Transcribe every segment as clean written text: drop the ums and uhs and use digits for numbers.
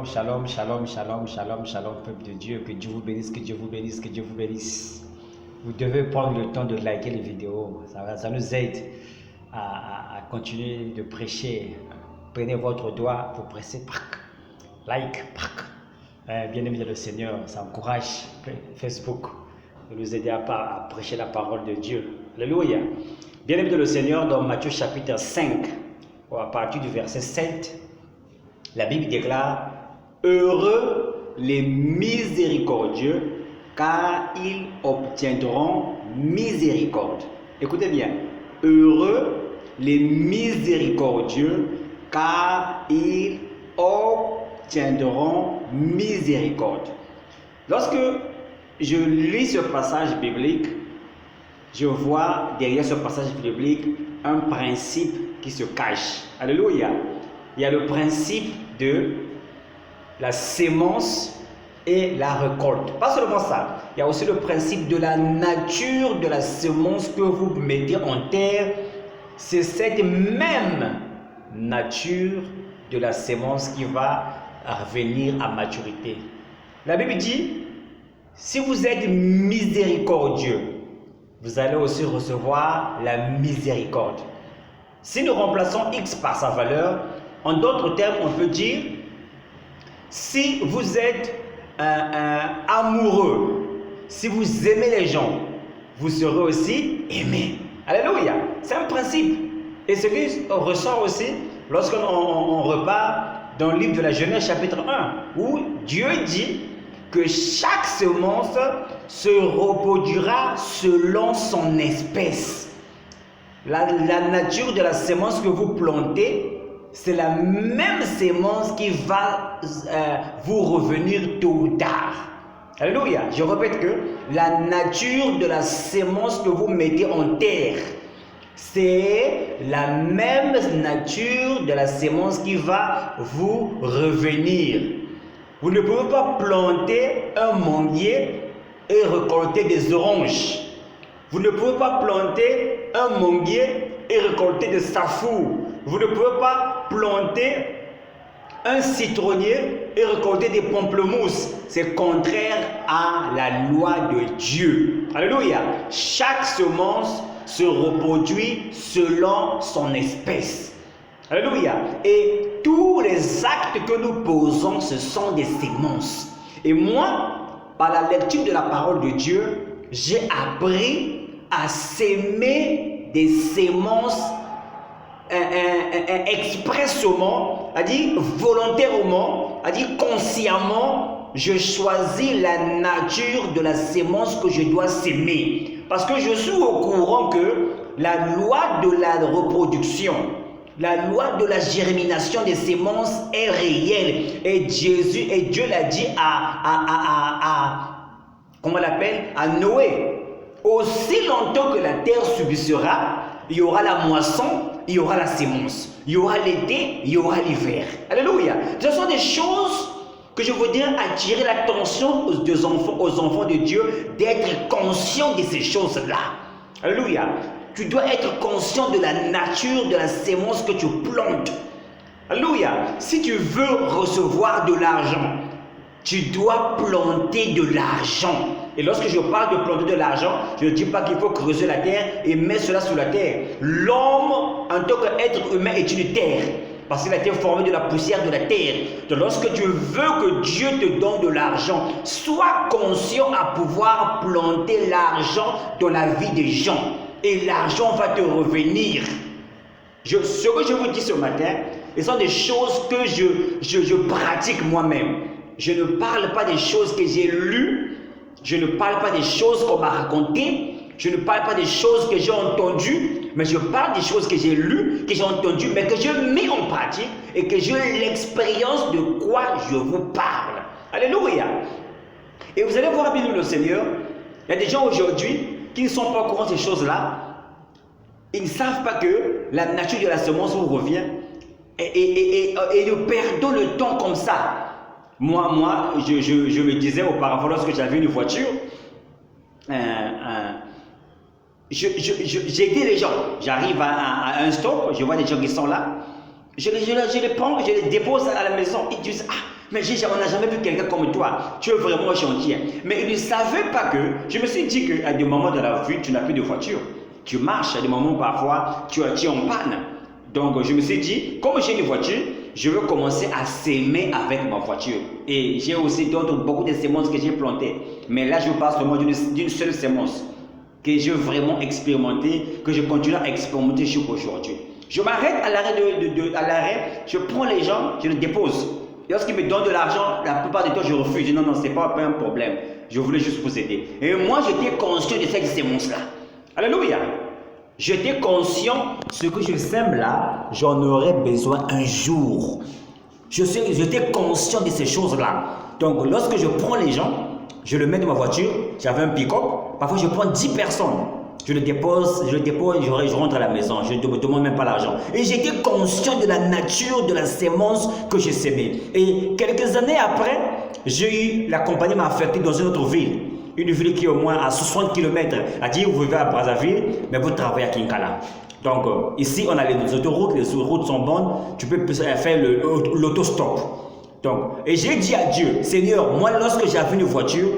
shalom, shalom, shalom, shalom, shalom, peuple de Dieu. Que Dieu vous bénisse, que Dieu vous bénisse, que Dieu vous bénisse. Vous devez prendre le temps de liker les vidéos. Ça nous aide à continuer de prêcher. Prenez votre doigt pour presser. Like. Bien-aimé dans le Seigneur, ça encourage Facebook de nous aider à prêcher la parole de Dieu. Alléluia. Bien-aimé dans le Seigneur, dans Matthieu chapitre 5, à partir du verset 7, la Bible déclare « Heureux les miséricordieux, car ils obtiendront miséricorde. » Écoutez bien. « Heureux les miséricordieux, car ils obtiendront miséricorde. » Lorsque je lis ce passage biblique, je vois derrière ce passage biblique un principe qui se cache. Alléluia. Il y a le principe de la sémence et la récolte. Pas seulement ça, il y a aussi le principe de la nature de la semence que vous mettez en terre. C'est cette même nature de la sémence qui va venir à maturité. La Bible dit, si vous êtes miséricordieux, vous allez aussi recevoir la miséricorde. Si nous remplaçons X par sa valeur, en d'autres termes, on peut dire, si vous êtes amoureux, si vous aimez les gens, vous serez aussi aimé. Alléluia. C'est un principe. Et ce qui ressort aussi lorsqu'on repart dans le livre de la Genèse chapitre 1, où Dieu dit que chaque semence se reproduira selon son espèce. La nature de la semence que vous plantez, c'est la même sémence qui va vous revenir tôt ou tard. Alléluia. Je répète que la nature de la sémence que vous mettez en terre, c'est la même nature de la sémence qui va vous revenir. Vous ne pouvez pas planter un manguier et récolter des oranges. Vous ne pouvez pas planter un manguier et récolter des safours. Vous ne pouvez pas planter un citronnier et récolter des pamplemousses. C'est contraire à la loi de Dieu. Alléluia. Chaque semence se reproduit selon son espèce. Alléluia. Et tous les actes que nous posons, ce sont des semences. Et moi, par la lecture de la parole de Dieu, j'ai appris à s'aimer des semences expressément, c'est-à-dire volontairement, c'est-à-dire consciemment, je choisis la nature de la sémence que je dois s'aimer. Parce que je suis au courant que la loi de la reproduction, la loi de la germination des semences est réelle. Et Dieu l'a dit comment on l'appelle, à Noé. Aussi longtemps que la terre subsistera, il y aura la moisson, il y aura la sémence. Il y aura l'été, il y aura l'hiver. Alléluia. Ce sont des choses que je veux dire attirer l'attention aux enfants de Dieu, d'être conscients de ces choses-là. Alléluia. Tu dois être conscient de la nature de la sémence que tu plantes. Alléluia. Si tu veux recevoir de l'argent, tu dois planter de l'argent. Et lorsque je parle de planter de l'argent, je ne dis pas qu'il faut creuser la terre et mettre cela sous la terre. L'homme, en tant qu'être humain, est une terre. Parce qu'il a été formé de la poussière de la terre. Donc lorsque tu veux que Dieu te donne de l'argent, sois conscient à pouvoir planter l'argent dans la vie des gens. Et l'argent va te revenir. Ce que je vous dis ce matin, ce sont des choses que je pratique moi-même. Je ne parle pas des choses que j'ai lues. Je ne parle pas des choses qu'on m'a racontées. Je ne parle pas des choses que j'ai entendues. Mais je parle des choses que j'ai lues, que j'ai entendues, mais que je mets en pratique et que j'ai l'expérience de quoi je vous parle. Alléluia. Et vous allez voir, bien le Seigneur, il y a des gens aujourd'hui qui ne sont pas au courant de ces choses-là. Ils ne savent pas que la nature de la semence vous revient. Et nous perdons le temps comme ça. Moi, je me disais auparavant, lorsque j'avais une voiture, j'aidais les gens. J'arrive à un stop, je vois des gens qui sont là. Je les prends, je les dépose à la maison. Ils disent, ah, Mais on n'a jamais vu quelqu'un comme toi. Tu es vraiment gentil. Mais il ne savait pas que, je me suis dit qu'à des moments de la vie, tu n'as plus de voiture. Tu marches, à des moments parfois, tu es en panne. Donc je me suis dit, comme j'ai une voiture, je veux commencer à s'aimer avec ma voiture. Et j'ai aussi beaucoup de semences que j'ai plantées. Mais là, je parle seulement d'une seule semence que j'ai vraiment expérimenté, que je continue à expérimenter jusqu'aujourd'hui. Je m'arrête à l'arrêt, je prends les gens, je les dépose. Lorsqu'ils me donnent de l'argent, la plupart du temps, je refuse. Je dis non, c'est pas un problème. Je voulais juste vous aider. Et moi, j'étais conscient de cette sémence-là. Alléluia. J'étais conscient, ce que je sème là, j'en aurais besoin un jour. J'étais conscient de ces choses-là. Donc, lorsque je prends les gens, je le mets dans ma voiture, j'avais un pick-up, parfois je prends 10 personnes. Je le dépose, je rentre à la maison, je ne me demande même pas l'argent. Et j'étais conscient de la nature de la sémence que j'ai sémée. Et quelques années après, la compagnie m'a affecté dans une autre ville. Une ville qui est au moins à 60 km. A dit, vous vivez à Brazzaville, mais vous travaillez à Kinkala. Donc, ici, on a les autoroutes, les routes sont bonnes, tu peux faire l'autostop. Donc, et j'ai dit à Dieu, Seigneur, moi, lorsque j'avais une voiture,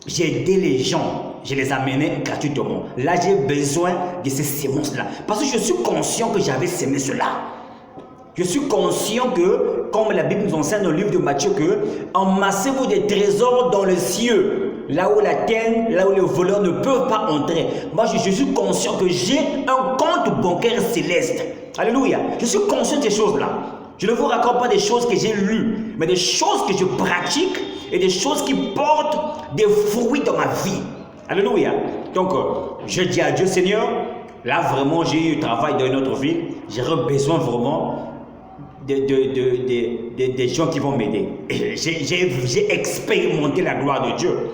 j'ai aidé les gens. Je les amenais gratuitement. Là, j'ai besoin de ces semences-là. Parce que je suis conscient que j'avais semé cela. Je suis conscient que, comme la Bible nous enseigne dans le livre de Matthieu, que amassez-vous des trésors dans les cieux, là où la terre, là où les voleurs ne peuvent pas entrer. Moi, je suis conscient que j'ai un compte bancaire céleste. Alléluia. Je suis conscient de ces choses-là. Je ne vous raconte pas des choses que j'ai lues, mais des choses que je pratique et des choses qui portent des fruits dans ma vie. Alléluia. Donc, je dis à Dieu, Seigneur, là vraiment j'ai eu travail dans une autre ville, j'aurais besoin vraiment des gens qui vont m'aider. J'ai expérimenté la gloire de Dieu.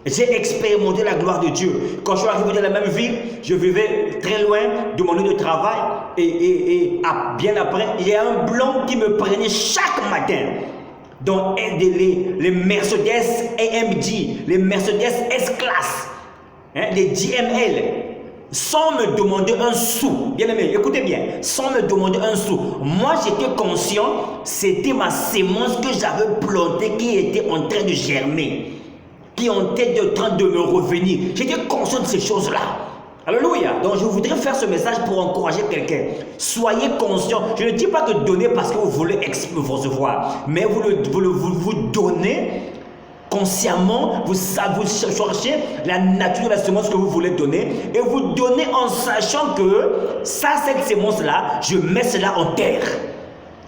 J'ai expérimenté la gloire de Dieu. Quand je suis arrivé dans la même ville, je vivais très loin de mon lieu de travail et bien après, il y a un blanc qui me prenait chaque matin. Donc les Mercedes AMG, les Mercedes S-Class, les DML, sans me demander un sou. Bien aimé, écoutez bien, sans me demander un sou. Moi, j'étais conscient, c'était ma sémence que j'avais plantée qui était en train de germer, qui était en train de me revenir. J'étais conscient de ces choses-là. Alléluia. Donc je voudrais faire ce message pour encourager quelqu'un. Soyez conscient. Je ne dis pas de donner parce que vous voulez recevoir, mais vous donnez consciemment, vous cherchez la nature de la semence que vous voulez donner et vous donnez en sachant que cette sémence-là, je mets cela en terre.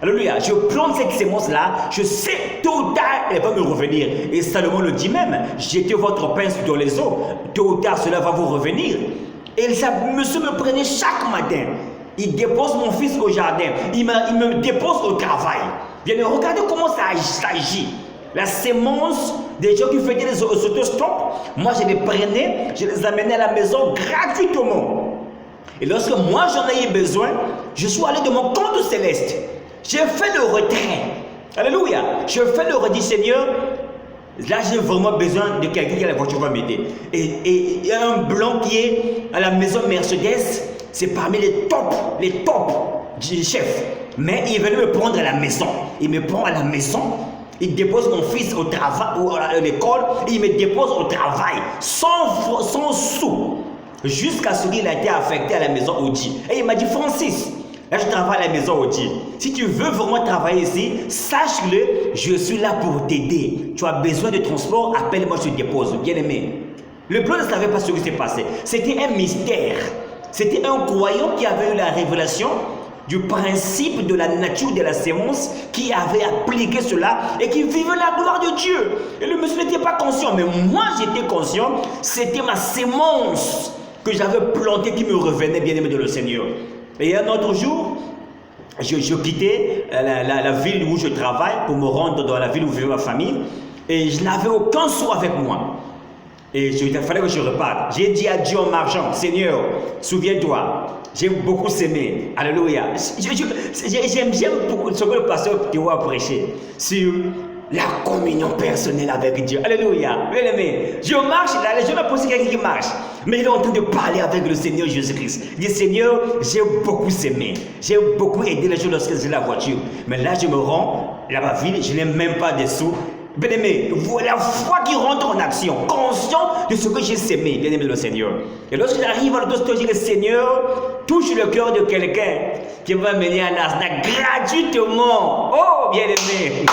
Alléluia. Je plante cette sémence-là, je sais tôt ou tard, elle va me revenir. Et Salomon le dit même, jetez votre pain dans les eaux, tôt ou tard cela va vous revenir. Et monsieur me prenait chaque matin. Il dépose mon fils au jardin. Il me dépose au travail. Bien, regardez comment ça agit. La sémence des gens qui faisaient les autostops, moi je les prenais, je les amenais à la maison gratuitement. Et lorsque moi j'en ai eu besoin, je suis allé de mon compte céleste. J'ai fait le retrait. Alléluia. Je fais le retrait, Seigneur. Là, j'ai vraiment besoin de quelqu'un qui a la voiture va m'aider. Et il y a un blanc qui est à la maison Mercedes. C'est parmi les tops du chef. Mais il venait me prendre à la maison. Il me prend à la maison. Il dépose mon fils au travail, ou à l'école. Il me dépose au travail. Sans sou. Jusqu'à ce qu'il a été affecté à la maison Audi. Et il m'a dit, Francis, là, je travaille à la maison Audi. Si tu veux vraiment travailler ici, sache-le, je suis là pour t'aider. Tu as besoin de transport, appelle-moi, je te dépose. Bien aimé. Le blanc ne savait pas ce qui s'est passé. C'était un mystère. C'était un croyant qui avait eu la révélation du principe de la nature de la sémence, qui avait appliqué cela et qui vivait la gloire de Dieu. Et le monsieur n'était pas conscient, mais moi j'étais conscient. C'était ma sémence que j'avais plantée qui me revenait, bien aimé de le Seigneur. Et un autre jour, je quittais la ville où je travaille pour me rendre dans la ville où vivait ma famille. Et je n'avais aucun sou avec moi. Et il fallait que je reparte. J'ai dit à Dieu en marchant, Seigneur, souviens-toi, j'ai beaucoup sémé. Alléluia. J'aime beaucoup ce que le pasteur Théo a prêché sur la communion personnelle avec Dieu. Alléluia. Bien aimé, je marche, là, je me pose quelqu'un qui marche, mais il est en train de parler avec le Seigneur Jésus-Christ. Il dit, Seigneur, j'ai beaucoup aimé, j'ai beaucoup aidé les gens lorsque j'ai la voiture, mais là je me rends, là ma ville, je n'ai même pas de sous. Bien aimé, voilà la foi qui rentre en action, conscient de ce que j'ai sémé, bien aimé le Seigneur. Et lorsque j'arrive à l'auto, je dis, le Seigneur touche le cœur de quelqu'un qui va mener à Nasdaq gratuitement. Oh, bien aimé.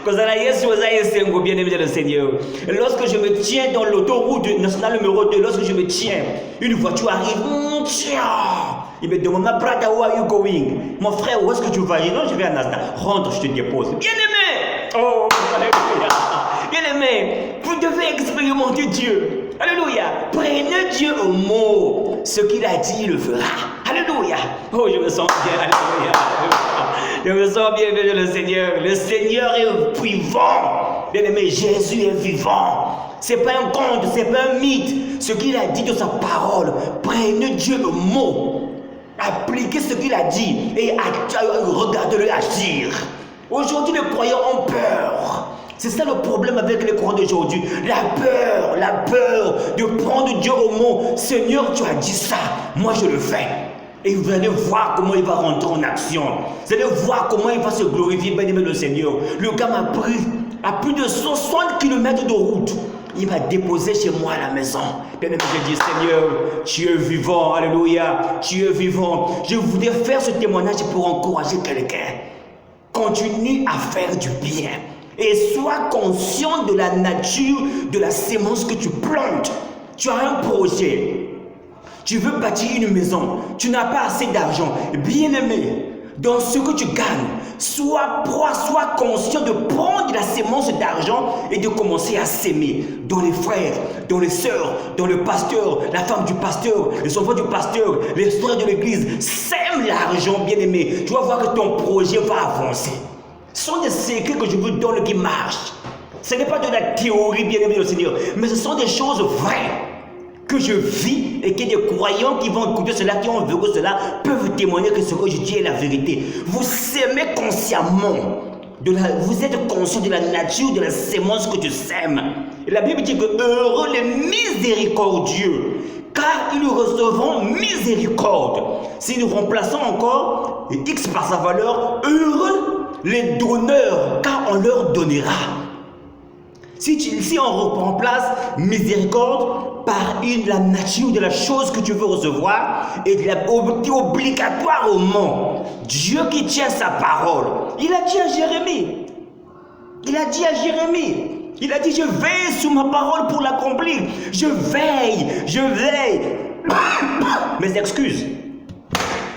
Bien aimé le Seigneur. Et lorsque je me tiens dans l'autoroute nationale numéro 2, lorsque je me tiens, une voiture arrive, il me demande, ma brother, où are you going? Mon frère, où est-ce que tu vas? Je dis, non, je vais à Nasdaq. Rentre, je te dépose. Bien aimé. Oh, alléluia. Bien aimé, vous devez expérimenter Dieu. Alléluia. Prenez Dieu au mot. Ce qu'il a dit, il le fera. Alléluia. Oh, je me sens bien. Alléluia. Je me sens bien, bien, le Seigneur. Le Seigneur est vivant. Bien aimé, Jésus est vivant. Ce n'est pas un conte, ce n'est pas un mythe. Ce qu'il a dit de sa parole, prenez Dieu au mot. Appliquez ce qu'il a dit et regardez-le agir. Aujourd'hui, les croyants ont peur. C'est ça le problème avec les croyants d'aujourd'hui. La peur de prendre Dieu au mot. Seigneur, tu as dit ça, moi je le fais. Et vous allez voir comment il va rentrer en action. Vous allez voir comment il va se glorifier, bien aimé le Seigneur. Le gars m'a pris à plus de 60 km de route. Il m'a déposé chez moi à la maison. Bien aimé, je dis, Seigneur, tu es vivant. Alléluia, tu es vivant. Je voudrais faire ce témoignage pour encourager quelqu'un. Continue à faire du bien. Et sois conscient de la nature de la sémence que tu plantes. Tu as un projet. Tu veux bâtir une maison. Tu n'as pas assez d'argent. Bien-aimé, dans ce que tu gagnes, sois conscient de prendre la sémence d'argent et de commencer à s'aimer. Dans les frères, dans les sœurs, dans le pasteur, la femme du pasteur, les enfants du pasteur, les frères de l'église. Sème l'argent, bien-aimé. Tu vas voir que ton projet va avancer. Ce sont des secrets que je vous donne qui marchent. Ce n'est pas de la théorie, bien-aimé du Seigneur, mais ce sont des choses vraies que je vis et que des croyants qui vont écouter cela, qui ont vécu cela, peuvent témoigner que ce que je dis est la vérité. Vous s'aimez consciemment. Vous êtes conscient de la nature de la sémence que tu sèmes. Et la Bible dit que heureux les miséricordieux, car ils recevront miséricorde. Si nous remplaçons encore X par sa valeur, heureux les donneurs, car on leur donnera. Si on remplace miséricorde par la nature de la chose que tu veux recevoir et de obligatoirement, Dieu qui tient sa parole, il a dit à Jérémie, il a dit, je veille sur ma parole pour l'accomplir. Je veille. Mes excuses.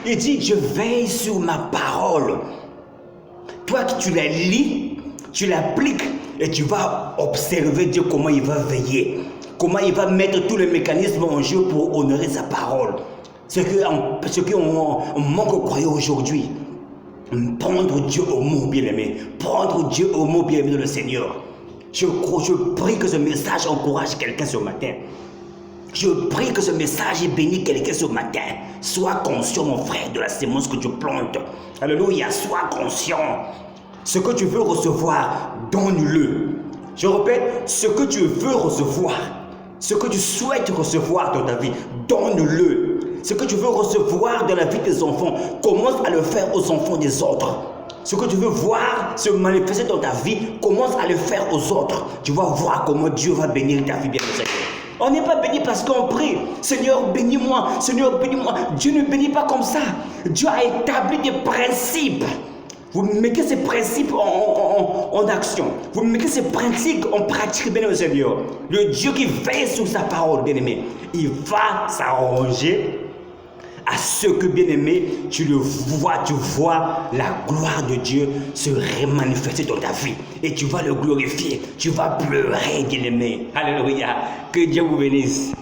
Il dit, je veille sur ma parole. Toi qui tu la lis, tu l'appliques et tu vas observer Dieu comment il va veiller. Comment il va mettre tous les mécanismes en jeu pour honorer sa parole. Ce qu'on manque aux croyants aujourd'hui. Prendre Dieu au mot, bien-aimé. Prendre Dieu au mot, bien-aimé, le Seigneur. Je prie que ce message encourage quelqu'un ce matin. Je prie que ce message bénisse quelqu'un ce matin. Sois conscient, mon frère, de la sémence que tu plantes. Alléluia, sois conscient. Ce que tu veux recevoir, donne-le. Je répète, ce que tu veux recevoir, ce que tu souhaites recevoir dans ta vie, donne-le. Ce que tu veux recevoir dans la vie des enfants, commence à le faire aux enfants des autres. Ce que tu veux voir se manifester dans ta vie, commence à le faire aux autres. Tu vas voir comment Dieu va bénir ta vie, bien sûr. On n'est pas béni parce qu'on prie. Seigneur, bénis-moi. Seigneur, bénis-moi. Dieu ne bénit pas comme ça. Dieu a établi des principes. Vous mettez ces principes en action. Vous mettez ces principes en pratique, bien aimé Seigneur. Le Dieu qui veille sur sa parole, bien aimé, il va s'arranger à ce que, bien aimé, tu vois la gloire de Dieu se manifester dans ta vie. Et tu vas le glorifier. Tu vas pleurer, bien aimé. Alléluia. Que Dieu vous bénisse.